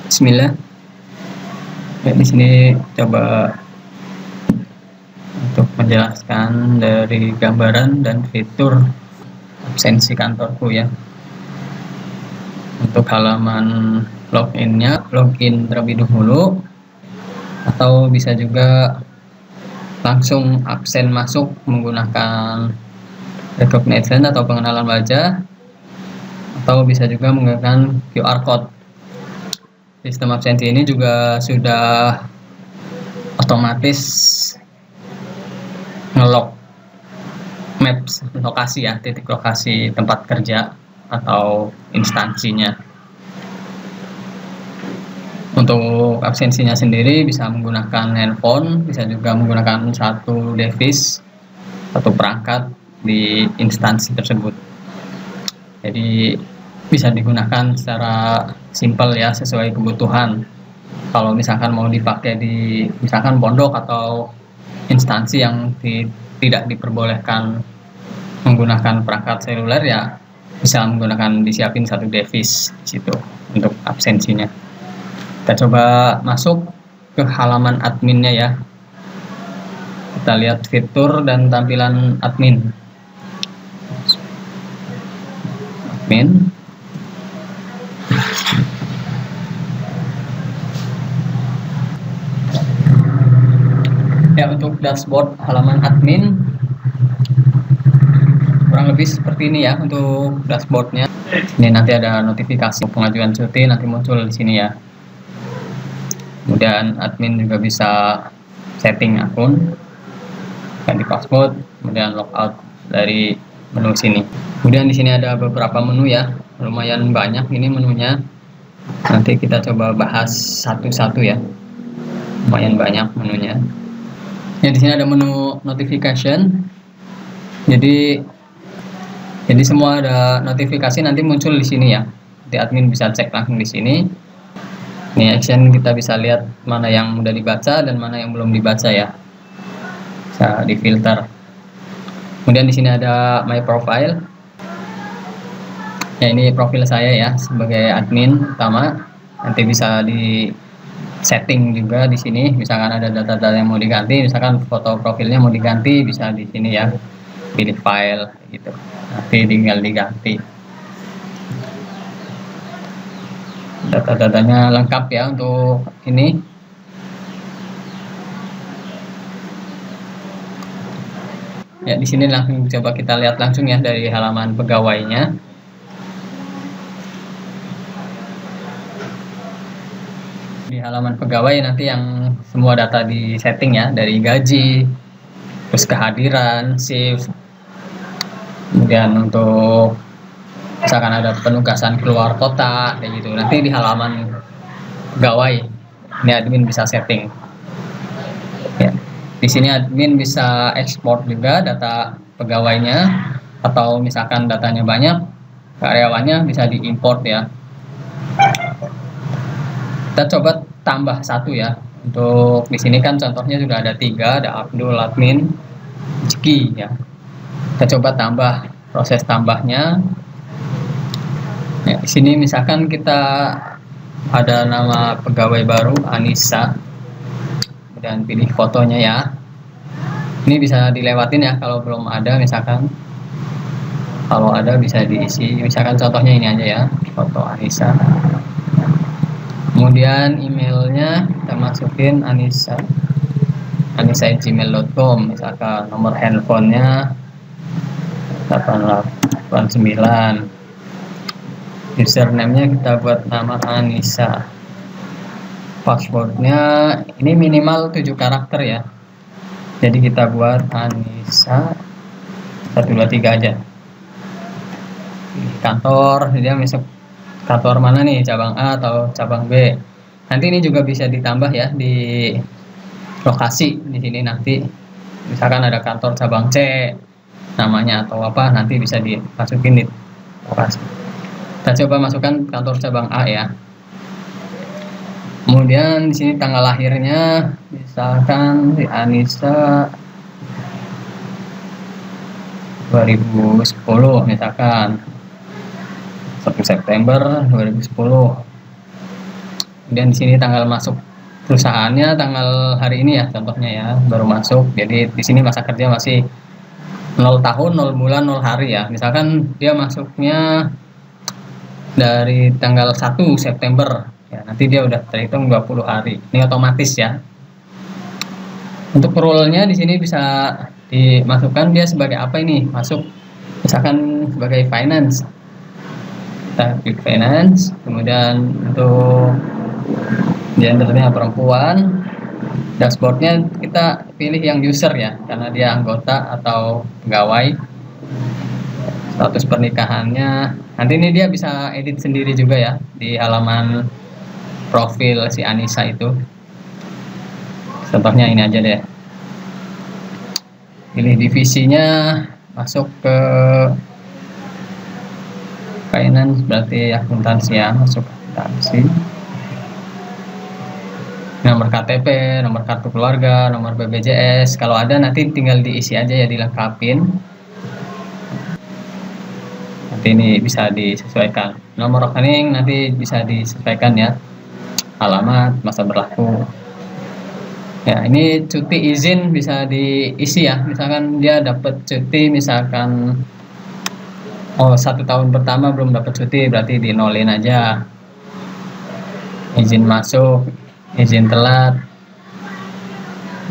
Bismillah. Ya, di sini coba untuk menjelaskan dari gambaran dan fitur absensi kantorku ya. Untuk halaman loginnya, login terlebih dahulu, atau bisa juga langsung absen masuk menggunakan recognition atau pengenalan wajah, atau bisa juga menggunakan QR code. Sistem absensi ini juga sudah otomatis nge-lock maps lokasi ya, titik lokasi tempat kerja atau instansinya. Untuk absensinya sendiri bisa menggunakan handphone, bisa juga menggunakan satu device, satu perangkat di instansi tersebut. Jadi bisa digunakan secara simpel ya, sesuai kebutuhan. Kalau misalkan mau dipakai di misalkan pondok atau instansi yang tidak diperbolehkan menggunakan perangkat seluler, ya bisa menggunakan, disiapin satu device di situ untuk absensinya. Kita coba masuk ke halaman adminnya ya. Kita lihat fitur dan tampilan admin. Ya, untuk dashboard halaman admin kurang lebih seperti ini ya untuk dashboardnya. Ini nanti ada notifikasi pengajuan cuti, nanti muncul di sini ya. Kemudian admin juga bisa setting akun, ganti password, kemudian logout dari menu sini. Kemudian di sini ada beberapa menu ya, lumayan banyak ini menunya. Nanti kita coba bahas satu-satu ya. Lumayan banyak menunya. Ya, di sini ada menu notification. Jadi semua ada notifikasi nanti muncul di sini ya. Nanti admin bisa cek langsung di sini. Ini action, kita bisa lihat mana yang udah dibaca dan mana yang belum dibaca ya. Bisa difilter. Kemudian di sini ada my profile. Ya, ini profil saya ya sebagai admin utama. Nanti bisa di setting juga di sini. Misalkan ada data-data yang mau diganti, misalkan foto profilnya mau diganti, bisa di sini ya. Pilih file gitu. Nanti tinggal diganti. Data-datanya lengkap ya untuk ini. Ya, di sini langsung coba kita lihat langsung ya dari halaman pegawainya. Di halaman pegawai nanti yang semua data di setting ya, dari gaji, terus kehadiran, shift. Kemudian untuk misalkan ada penugasan keluar kota kayak gitu, nanti di halaman pegawai ini admin bisa setting ya. Di sini admin bisa ekspor juga data pegawainya, atau misalkan datanya banyak, karyawannya bisa diimport ya. Kita coba tambah satu ya. Untuk di sini kan contohnya sudah ada 3, ada Abdul, admin, Jeki ya. Kita coba tambah, proses tambahnya. Ya, di sini misalkan kita ada nama pegawai baru Anissa, dan pilih fotonya ya. Ini bisa dilewatin ya kalau belum ada, misalkan kalau ada bisa diisi. Misalkan contohnya ini aja ya, foto Anissa. Kemudian emailnya kita masukin anissa@gmail.com, misalkan nomor handphonenya 889. Username-nya kita buat nama Anissa. Passwordnya ini minimal 7 karakter ya. Jadi kita buat Anissa 123 aja. Kantor, dia masuk kantor mana nih, cabang A atau cabang B. Nanti ini juga bisa ditambah ya di lokasi di sini nanti. Misalkan ada kantor cabang C namanya atau apa, nanti bisa dimasukin di lokasi. Kita coba masukkan kantor cabang A ya. Kemudian di sini tanggal lahirnya, misalkan di Anissa 2010 misalkan 1 September 2010. Kemudian di sini tanggal masuk perusahaannya tanggal hari ini ya, contohnya ya, baru masuk. Jadi di sini masa kerja masih 0 tahun, 0 bulan, 0 hari ya. Misalkan dia masuknya dari tanggal 1 September, ya nanti dia udah terhitung 20 hari. Ini otomatis ya. Untuk role-nya di sini bisa dimasukkan dia sebagai apa ini? Masuk misalkan sebagai finance. Kita klik finance, kemudian untuk gendernya perempuan, dashboardnya kita pilih yang user ya, karena dia anggota atau pegawai. Status pernikahannya, nanti ini dia bisa edit sendiri juga ya di halaman profil si Anissa itu. Contohnya ini aja deh, pilih divisinya, masuk ke finance, berarti akuntansi ya, masuk akuntansi. Nomor KTP, nomor kartu keluarga, nomor BPJS, kalau ada nanti tinggal diisi aja ya, dilengkapin. Nanti ini bisa disesuaikan. Nomor rekening nanti bisa disesuaikan ya. Alamat, masa berlaku. Ya, ini cuti izin bisa diisi ya. Misalkan dia dapat cuti, misalkan 1 tahun pertama belum dapat cuti, berarti di nolin aja. Izin masuk, izin telat,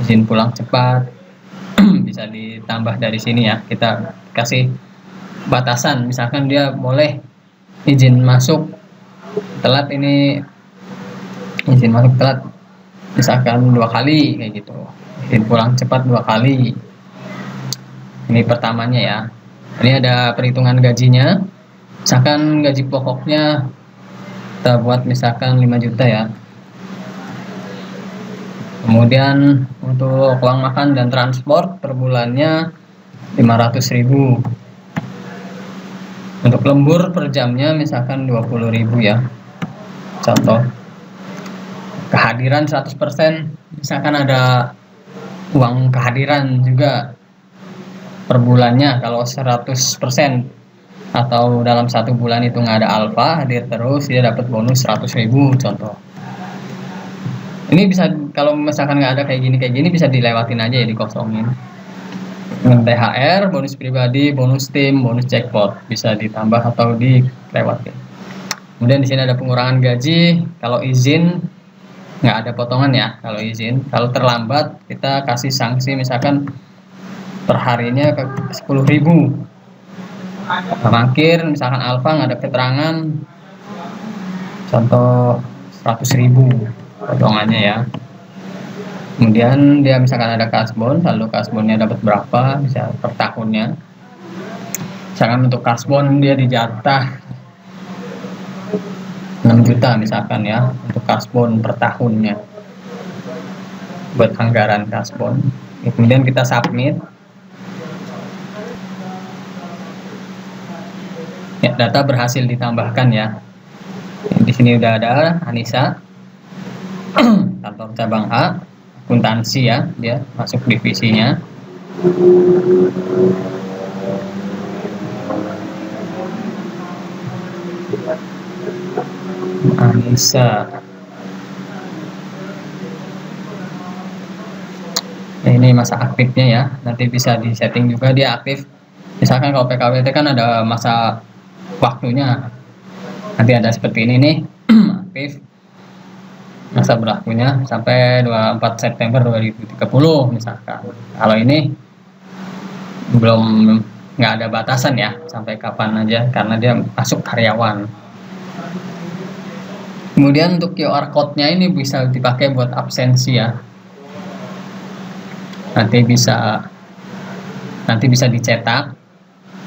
izin pulang cepat, bisa ditambah dari sini ya. Kita kasih batasan, misalkan dia boleh izin masuk telat, ini izin masuk telat misalkan 2 kali kayak gitu, izin pulang cepat 2 kali. Ini pertamanya ya. Ini ada perhitungan gajinya, misalkan gaji pokoknya kita buat misalkan 5 juta ya. Kemudian untuk uang makan dan transport per bulannya 500.000. Untuk lembur per jamnya misalkan 20.000 ya. Contoh. Kehadiran 100%, misalkan ada uang kehadiran juga per bulannya. Kalau 100% atau dalam 1 bulan itu nggak ada alfa, hadir terus, dia dapat bonus 100.000 contoh. Ini bisa, kalau misalkan nggak ada kayak gini bisa dilewatin aja ya, dikosongin. THR, bonus pribadi, bonus tim, bonus jackpot bisa ditambah atau dilewatin. Kemudian di sini ada pengurangan gaji. Kalau izin nggak ada potongan ya. Kalau izin, kalau terlambat kita kasih sanksi, misalkan per harinya ke 10.000. Mangkir, misalkan alfa nggak ada keterangan, contoh 100.000 potongannya ya. Kemudian dia misalkan ada kasbon, saldo kasbonnya dapat berapa, bisa per tahunnya. Misalkan untuk kasbon dia dijatah 6 juta misalkan ya, untuk kasbon per tahunnya buat anggaran kasbon. Kemudian kita submit ya, data berhasil ditambahkan ya. Di sini udah ada Anissa, kantor cabang A, akuntansi ya, dia masuk divisinya. Anissa. Ini masa aktifnya ya, nanti bisa di setting juga dia aktif. Misalkan kalau PKWT kan ada masa waktunya, nanti ada seperti ini nih, aktif masa berlakunya sampai 24 September 2030 misalkan. Kalau ini belum, nggak ada batasan ya, sampai kapan aja karena dia masuk karyawan. Kemudian untuk QR code-nya ini bisa dipakai buat absensi ya. Nanti bisa dicetak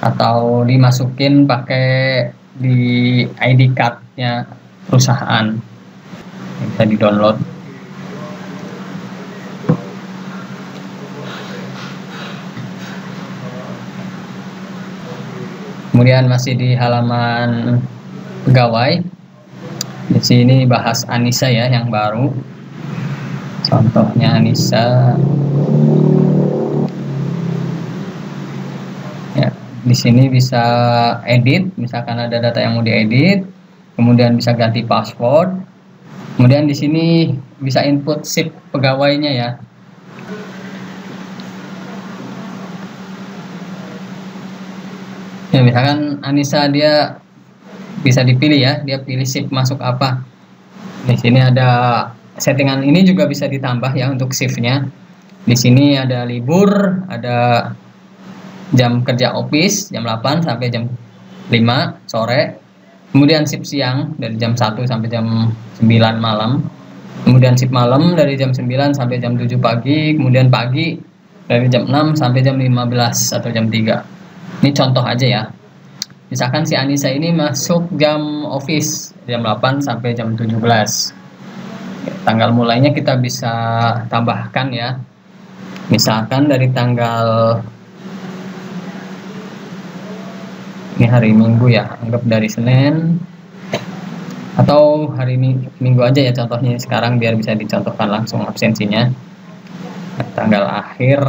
atau dimasukin pakai di ID card-nya perusahaan. Bisa di-download. Kemudian masih di halaman pegawai. Di sini bahas Anissa ya, yang baru. Contohnya Anissa. Ya, di sini bisa edit, misalkan ada data yang mau diedit, kemudian bisa ganti password, Kemudian di sini bisa input shift pegawainya ya. Ya misalkan Anissa dia bisa dipilih ya, dia pilih shift masuk apa. Di sini ada settingan ini juga bisa ditambah ya untuk shiftnya. Di sini ada libur, ada jam kerja office jam 8 sampai jam 5 sore. Kemudian shift siang dari jam 1 sampai jam 9 malam. Kemudian shift malam dari jam 9 sampai jam 7 pagi. Kemudian pagi dari jam 6 sampai jam 15 atau jam 3. Ini contoh aja ya. Misalkan si Anissa ini masuk jam office jam 8 sampai jam 17. Tanggal mulainya kita bisa tambahkan ya. Misalkan dari tanggal, ini hari Minggu ya, anggap dari Senin atau hari Minggu aja ya contohnya sekarang biar bisa dicontohkan langsung absensinya. Tanggal akhir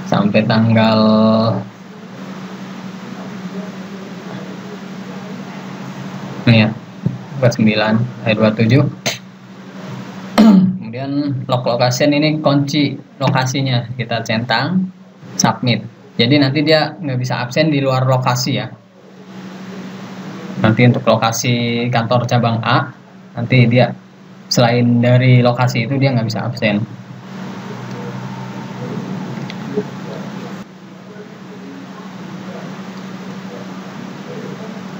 sampai tanggal ini ya 29 27. Kemudian lock location ini kunci lokasinya kita centang submit. Jadi nanti dia nggak bisa absen di luar lokasi ya. Nanti untuk lokasi kantor cabang A, nanti dia selain dari lokasi itu dia nggak bisa absen.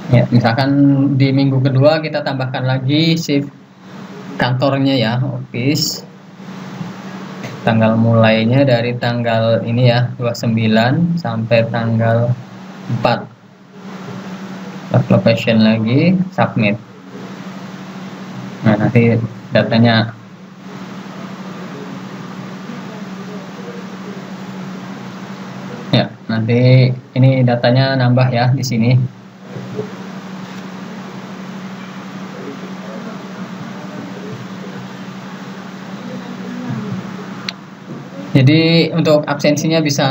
Ya, misalkan di minggu kedua kita tambahkan lagi shift kantornya ya, office. Tanggal mulainya dari tanggal ini ya, 29 sampai tanggal 4. Location lagi, submit. Nah, nanti datanya ya, nanti ini datanya nambah ya di sini. Jadi untuk absensinya bisa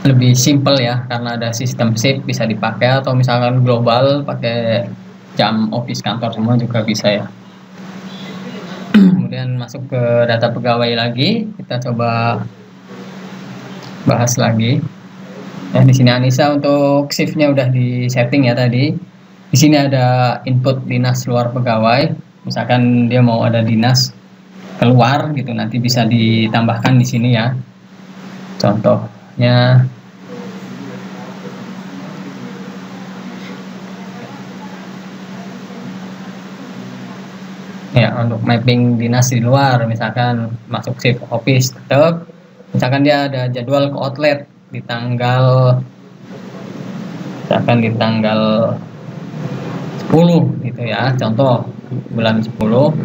lebih simple ya karena ada sistem shift bisa dipakai, atau misalkan global pakai jam office kantor semua juga bisa ya. Kemudian masuk ke data pegawai lagi, kita coba bahas lagi. Ya, di sini Anissa untuk shiftnya udah di setting ya tadi. Di sini ada input dinas luar pegawai. Misalkan dia mau ada dinas keluar gitu, nanti bisa ditambahkan di sini ya. Contohnya ya untuk mapping dinas di luar, misalkan masuk shift office tetap, misalkan dia ada jadwal ke outlet di tanggal, misalkan di tanggal 10 gitu ya, contoh bulan 10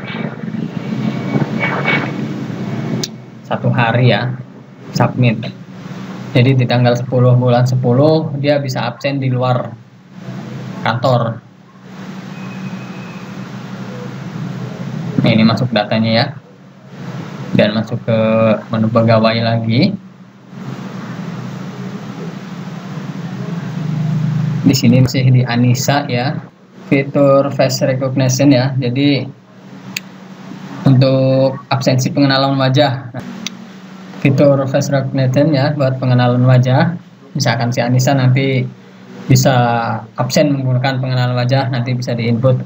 satu hari ya, submit. Jadi di tanggal 10 bulan 10 dia bisa absen di luar kantor. Nah, ini masuk datanya ya, dan masuk ke menu pegawai lagi. Di sini masih di Anissa ya, fitur face recognition ya. Jadi untuk absensi pengenalan wajah, fitur face recognition ya buat pengenalan wajah. Misalkan si Anissa nanti bisa absen menggunakan pengenalan wajah, nanti bisa diinput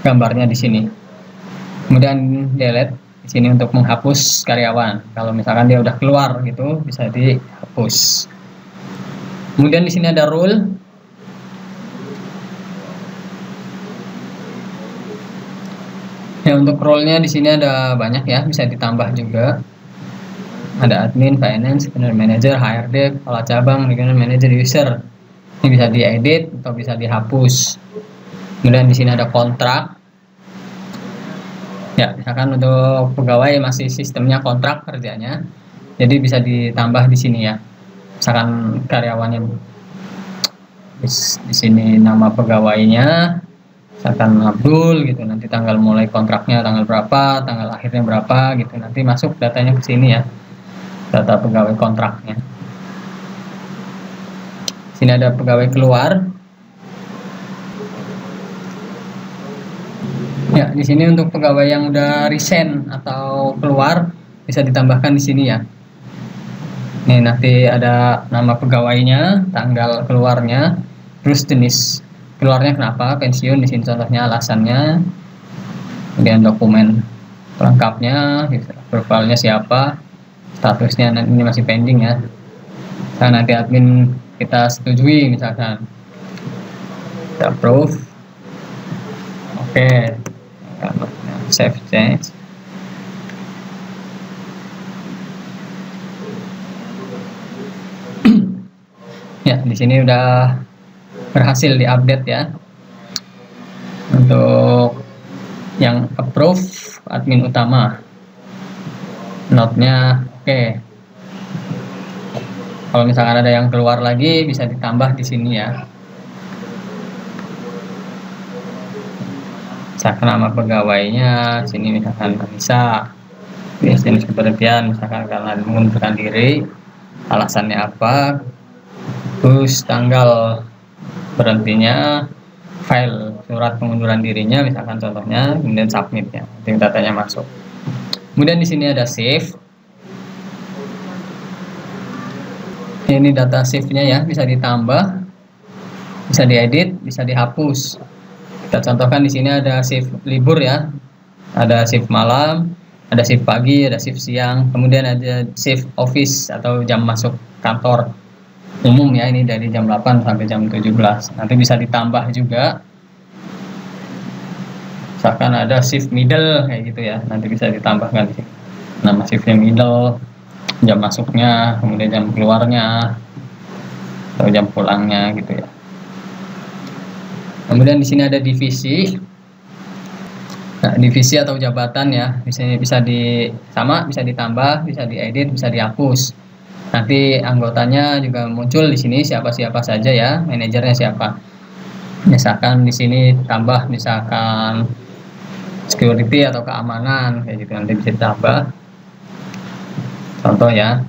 gambarnya di sini. Kemudian delete di sini untuk menghapus karyawan. Kalau misalkan dia udah keluar gitu, bisa dihapus. Kemudian di sini ada rule. Ya, untuk role-nya di sini ada banyak ya, bisa ditambah juga. Ada admin, finance, general manager, HRD, kepala cabang, regional manager, user. Ini bisa diedit atau bisa dihapus. Kemudian di sini ada kontrak. Ya, misalkan untuk pegawai masih sistemnya kontrak kerjanya, jadi bisa ditambah di sini ya. Misalkan karyawannya di sini nama pegawainya, misalkan Abdul gitu, nanti tanggal mulai kontraknya tanggal berapa, tanggal akhirnya berapa gitu, nanti masuk datanya ke sini ya, data pegawai kontraknya. Sini ada pegawai keluar. Ya, di sini untuk pegawai yang udah resign atau keluar bisa ditambahkan di sini ya. Nih nanti ada nama pegawainya, tanggal keluarnya, terus jenis keluarnya kenapa, pensiun di sini contohnya alasannya, kemudian dokumen pelengkapnya, profilnya siapa, statusnya ini masih pending ya. Nah, nanti admin kita setujui misalkan, kita approve, oke, save change. Ya, di sini udah berhasil diupdate ya. Untuk yang approve admin utama, note-nya oke. Kalau misalkan ada yang keluar lagi bisa ditambah di sini ya. Misalkan nama pegawainya, sini misalkan Anissa, jenis keberhentian misalkan karena mengundurkan diri, alasannya apa, terus tanggal berhentinya, file surat pengunduran dirinya misalkan contohnya, kemudian submit ya, nanti datanya masuk. Kemudian di sini ada save. Ini data save-nya ya, bisa ditambah, bisa diedit, bisa dihapus. Kita contohkan di sini ada shift libur ya, ada shift malam, ada shift pagi, ada shift siang, kemudian ada shift office atau jam masuk kantor umum ya, ini dari jam 8 sampai jam 17. Nanti bisa ditambah juga, misalkan ada shift middle kayak gitu ya, nanti bisa ditambahkan di sini. Nama shiftnya middle, jam masuknya, kemudian jam keluarnya, atau jam pulangnya gitu ya. Kemudian di sini ada divisi. Nah, divisi atau jabatan ya, bisa bisa ditambah, bisa diedit, bisa dihapus. Nanti anggotanya juga muncul di sini siapa-siapa saja ya, manajernya siapa. Misalkan di sini tambah misalkan security atau keamanan kayak gitu, nanti bisa ditambah. Contoh ya,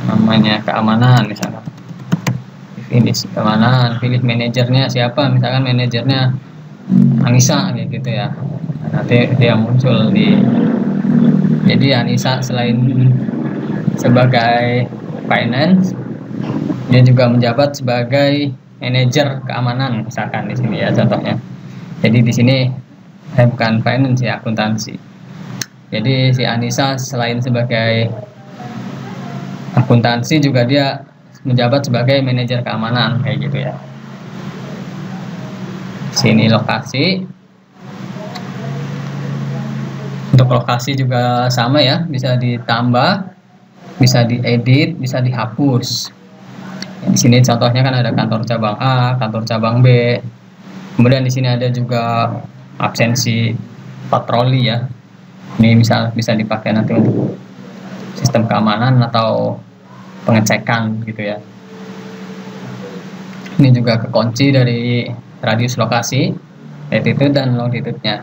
namanya keamanan misalkan. Pilih keamanan, pilih manajernya siapa, misalkan manajernya Anissa kayak gitu ya. Nanti dia muncul di, jadi Anissa selain sebagai finance, dia juga menjabat sebagai manajer keamanan misalkan di sini ya contohnya. Jadi di sini bukan finance ya, akuntansi. Jadi si Anissa selain sebagai akuntansi juga dia menjabat sebagai manajer keamanan kayak gitu ya. Sini lokasi. Untuk lokasi juga sama ya, bisa ditambah, bisa diedit, bisa dihapus. Di sini contohnya kan ada kantor cabang A, kantor cabang B. Kemudian di sini ada juga absensi patroli ya. Ini bisa dipakai nanti untuk sistem keamanan atau pengecekan gitu ya. Ini juga kekunci dari radius lokasi, latitude dan longitude-nya,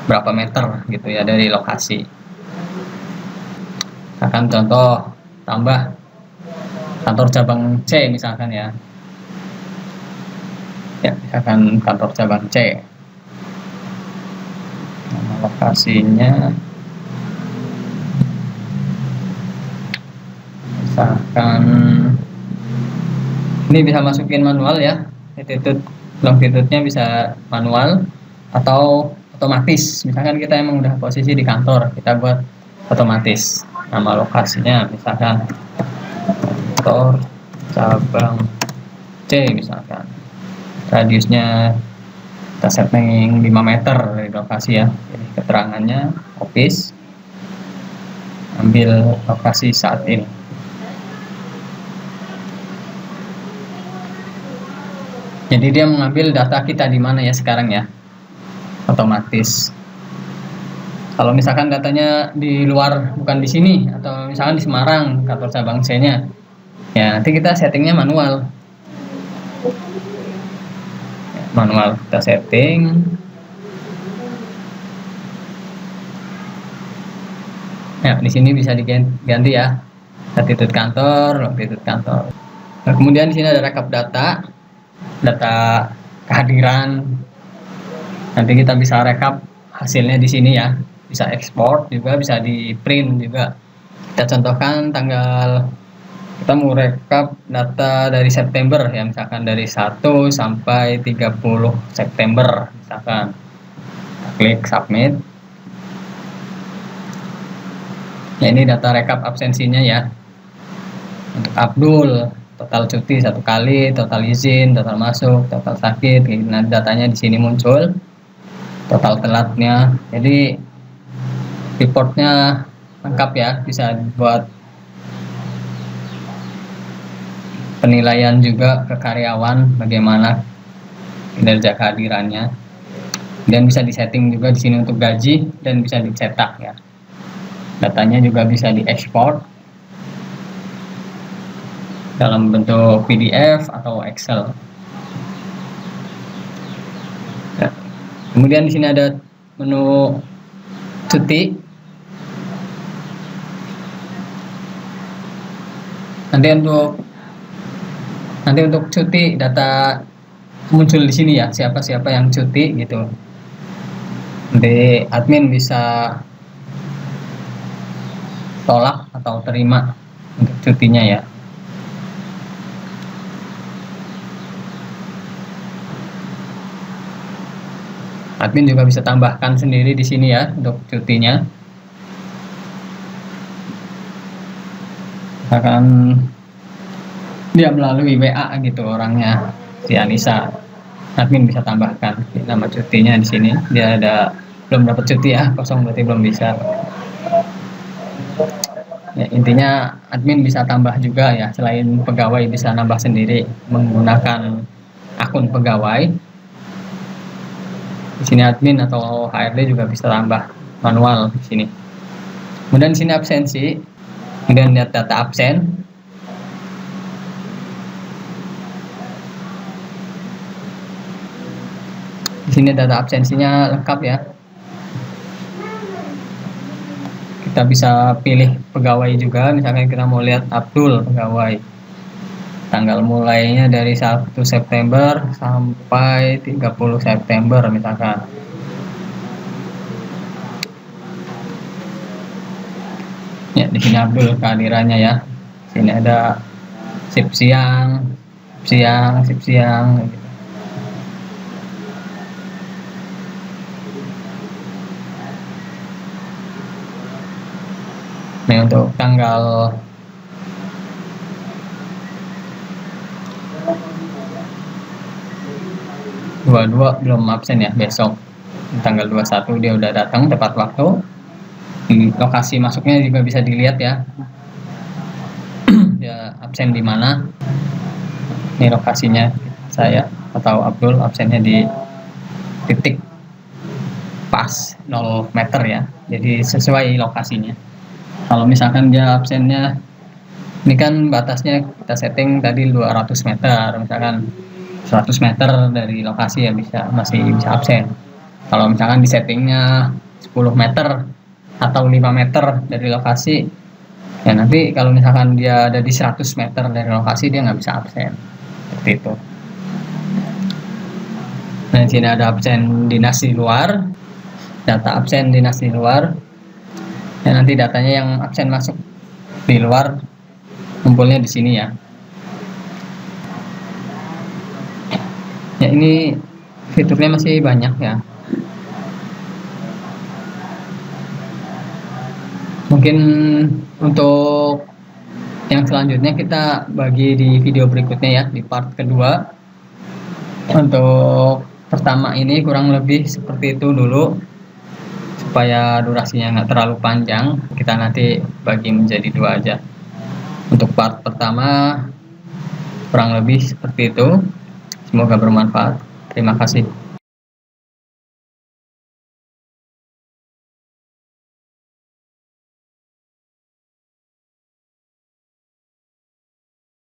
berapa meter gitu ya dari lokasi. Akan contoh tambah kantor cabang C misalkan ya. Ya, misalkan kantor cabang C. Nama lokasinya misalkan ini bisa masukin manual ya, latitude longitude-nya bisa manual atau otomatis. Misalkan kita emang udah posisi di kantor, kita buat otomatis. Nama lokasinya misalkan kantor cabang C misalkan, radiusnya kita setting 5 meter dari lokasi ya. Jadi keterangannya office, ambil lokasi saat ini. Jadi dia mengambil data kita di mana ya sekarang ya, otomatis. Kalau misalkan datanya di luar, bukan di sini, atau misalkan di Semarang kantor cabang C-nya, ya nanti kita settingnya manual. Manual kita setting. Ya di sini bisa diganti ya, latitude kantor, longitude kantor. Nah, kemudian di sini ada rekap data kehadiran. Nanti kita bisa rekap hasilnya di sini ya, bisa ekspor juga, bisa di print juga. Kita contohkan kita mau rekap data dari September ya, misalkan dari 1 sampai 30 September misalkan. Kita klik submit. Ya, ini data rekap absensinya ya. Untuk Abdul, total cuti 1 kali, total izin, total masuk, total sakit. Nah, datanya di sini muncul. Total telatnya. Jadi reportnya lengkap ya, bisa buat penilaian juga ke karyawan bagaimana kinerja kehadirannya. Dan bisa disetting juga di sini untuk gaji dan bisa dicetak ya. Datanya juga bisa diekspor dalam bentuk PDF atau Excel. Kemudian di sini ada menu cuti. Nanti untuk cuti data muncul di sini ya, siapa-siapa yang cuti gitu. Nanti admin bisa tolak atau terima untuk cutinya ya. Admin juga bisa tambahkan sendiri di sini ya untuk cutinya. Misalkan dia melalui WA gitu orangnya, si Anissa, admin bisa tambahkan nama cutinya di sini. Dia belum dapat cuti ya, kosong berarti belum bisa. Ya, intinya admin bisa tambah juga ya, selain pegawai bisa nambah sendiri menggunakan akun pegawai. Di sini admin atau HRD juga bisa tambah manual di sini. Kemudian di sini absensi, kemudian lihat data absen. Di sini data absensinya lengkap ya. Kita bisa pilih pegawai juga, misalnya kita mau lihat Abdul pegawai. Tanggal mulainya dari 1 September sampai 30 September misalkan. Ya, di sini Abdul kehadirannya ya. Sini ada shift siang, shift siang gitu. Nah, untuk tanggal 22 belum absen ya, besok tanggal 21 dia udah datang tepat waktu. Lokasi masuknya juga bisa dilihat ya, dia absen di mana. Ini lokasinya saya atau Abdul absennya di titik pas 0 meter ya, jadi sesuai lokasinya. Kalau misalkan dia absennya, ini kan batasnya kita setting tadi 200 meter, misalkan 100 meter dari lokasi ya masih bisa absen. Kalau misalkan di settingnya 10 meter atau 5 meter dari lokasi, ya nanti kalau misalkan dia ada di 100 meter dari lokasi dia nggak bisa absen, seperti itu. Nah, di sini ada absen dinas di luar, data absen dinas di luar. Ya, nanti datanya yang absen masuk di luar kumpulnya di sini ya. Ya, ini fiturnya masih banyak ya. Mungkin untuk yang selanjutnya kita bagi di video berikutnya ya, di part kedua. Untuk pertama ini kurang lebih seperti itu dulu, supaya durasinya nggak terlalu panjang, kita nanti bagi menjadi 2 aja. Untuk part pertama kurang lebih seperti itu. Semoga bermanfaat. Terima kasih.